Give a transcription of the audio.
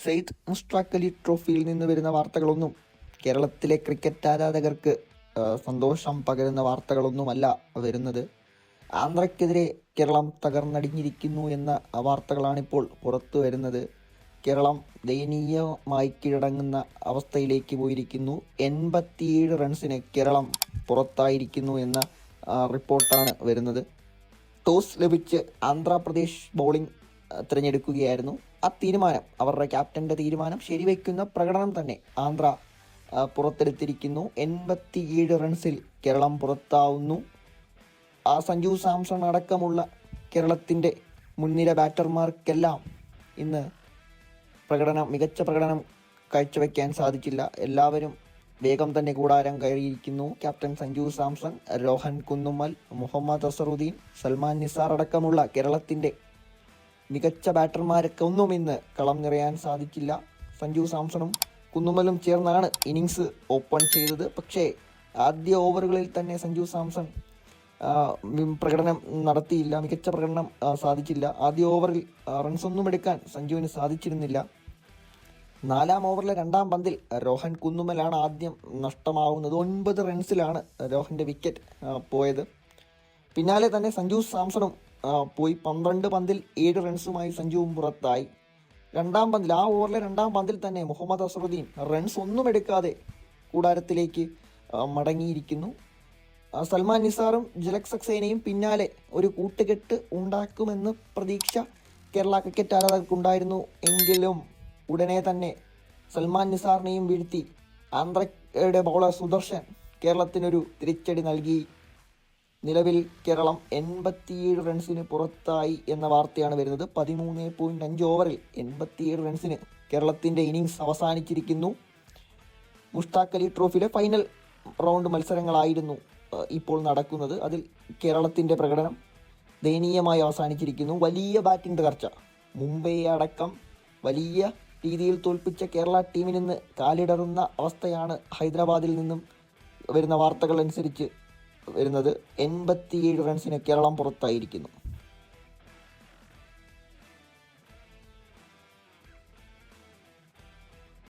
സെയ്ദ് മുഷ്താഖ് അലി ട്രോഫിയിൽ നിന്ന് വരുന്ന വാർത്തകളൊന്നും കേരളത്തിലെ ക്രിക്കറ്റ് ആരാധകർക്ക് സന്തോഷം പകരുന്ന വാർത്തകളൊന്നുമല്ല വരുന്നത്. ആന്ധ്രയ്ക്കെതിരെ കേരളം തകർന്നടിഞ്ഞിരിക്കുന്നു എന്ന വാർത്തകളാണിപ്പോൾ പുറത്തു വരുന്നത്. കേരളം ദയനീയമായി കീഴടങ്ങുന്ന അവസ്ഥയിലേക്ക് പോയിരിക്കുന്നു. 87 റൺസിന് കേരളം പുറത്തായിരിക്കുന്നു എന്ന റിപ്പോർട്ടാണ് വരുന്നത്. ടോസ് ലഭിച്ച് ആന്ധ്രാപ്രദേശ് ബൗളിംഗ് തിരഞ്ഞെടുക്കുകയായിരുന്നു. ആ തീരുമാനം, അവരുടെ ക്യാപ്റ്റൻ്റെ തീരുമാനം ശരിവയ്ക്കുന്ന പ്രകടനം തന്നെ ആന്ധ്ര പുറത്തെടുത്തിരിക്കുന്നു. 87 റൺസിൽ കേരളം പുറത്താവുന്നു. സഞ്ജു സാംസൺ അടക്കമുള്ള കേരളത്തിൻ്റെ മുൻനിര ബാറ്റർമാർക്കെല്ലാം ഇന്ന് മികച്ച പ്രകടനം കാഴ്ചവെക്കാൻ സാധിച്ചില്ല. എല്ലാവരും വേഗം തന്നെ കൂടാരം കയറിയിരിക്കുന്നു. ക്യാപ്റ്റൻ സഞ്ജു സാംസൺ, രോഹൻ കുന്നുമ്മൽ, മുഹമ്മദ് അസറുദ്ദീൻ, സൽമാൻ നിസാർ അടക്കമുള്ള കേരളത്തിൻ്റെ മികച്ച ബാറ്റർമാരൊക്കെ ഒന്നും ഇന്ന് കളം നിറയാൻ സാധിച്ചില്ല. സഞ്ജു സാംസണും കുന്നുമ്മലും ചേർന്നാണ് ഇന്നിങ്സ് ഓപ്പൺ ചെയ്തത്. പക്ഷേ ആദ്യ ഓവറുകളിൽ തന്നെ സഞ്ജു സാംസൺ പ്രകടനം നടത്തിയില്ല, മികച്ച പ്രകടനം സാധിച്ചില്ല. ആദ്യ ഓവറിൽ റൺസൊന്നും എടുക്കാൻ സഞ്ജുവിന് സാധിച്ചിരുന്നില്ല. 4-ാം ഓവറിലെ 2-ാം പന്തിൽ രോഹൻ കുന്നുമ്മലാണ് ആദ്യം നഷ്ടമാവുന്നത്. 9 റൺസിലാണ് രോഹൻ്റെ വിക്കറ്റ് പോയത്. പിന്നാലെ തന്നെ സഞ്ജു സാംസണും പോയി. 12 പന്തിൽ 7 റൺസുമായി സഞ്ജുവും പുറത്തായി. 2-ാം പന്തിൽ, ആ ഓവറിലെ 2-ാം പന്തിൽ തന്നെ മുഹമ്മദ് അസറുദ്ദീൻ റൺസ് ഒന്നും എടുക്കാതെ കൂടാരത്തിലേക്ക് മടങ്ങിയിരിക്കുന്നു. സൽമാൻ നിസാറും ജലക് സക്സേനയും പിന്നാലെ ഒരു കൂട്ടുകെട്ട് ഉണ്ടാക്കുമെന്ന് പ്രതീക്ഷ കേരള ക്രിക്കറ്റ് ആരാധകർക്കുണ്ടായിരുന്നു. എങ്കിലും ഉടനെ തന്നെ സൽമാൻ നിസാറിനെയും വീഴ്ത്തി ആന്ധ്രയുടെ ബൗളർ സുദർശൻ കേരളത്തിനൊരു തിരിച്ചടി നൽകി. നിലവിൽ കേരളം 87 റൺസിന് പുറത്തായി എന്ന വാർത്തയാണ് വരുന്നത്. 13.5 ഓവറിൽ 87 റൺസിന് കേരളത്തിൻ്റെ ഇന്നിങ്സ് അവസാനിച്ചിരിക്കുന്നു. മുഷ്താഖ് അലി ട്രോഫിയിലെ ഫൈനൽ റൗണ്ട് മത്സരങ്ങളായിരുന്നു ഇപ്പോൾ നടക്കുന്നത്. അതിൽ കേരളത്തിൻ്റെ പ്രകടനം ദയനീയമായി അവസാനിച്ചിരിക്കുന്നു. വലിയ ബാറ്റിംഗ് തകർച്ച, മുംബൈ അടക്കം വലിയ രീതിയിൽ തോൽപ്പിച്ച കേരള ടീമിൽ നിന്ന് കാലിടറുന്ന അവസ്ഥയാണ് ഹൈദരാബാദിൽ നിന്നും വരുന്ന വാർത്തകൾ അനുസരിച്ച് വരുന്നത്. 87 റൺസിന് കേരളം പുറത്തായിരിക്കുന്നു.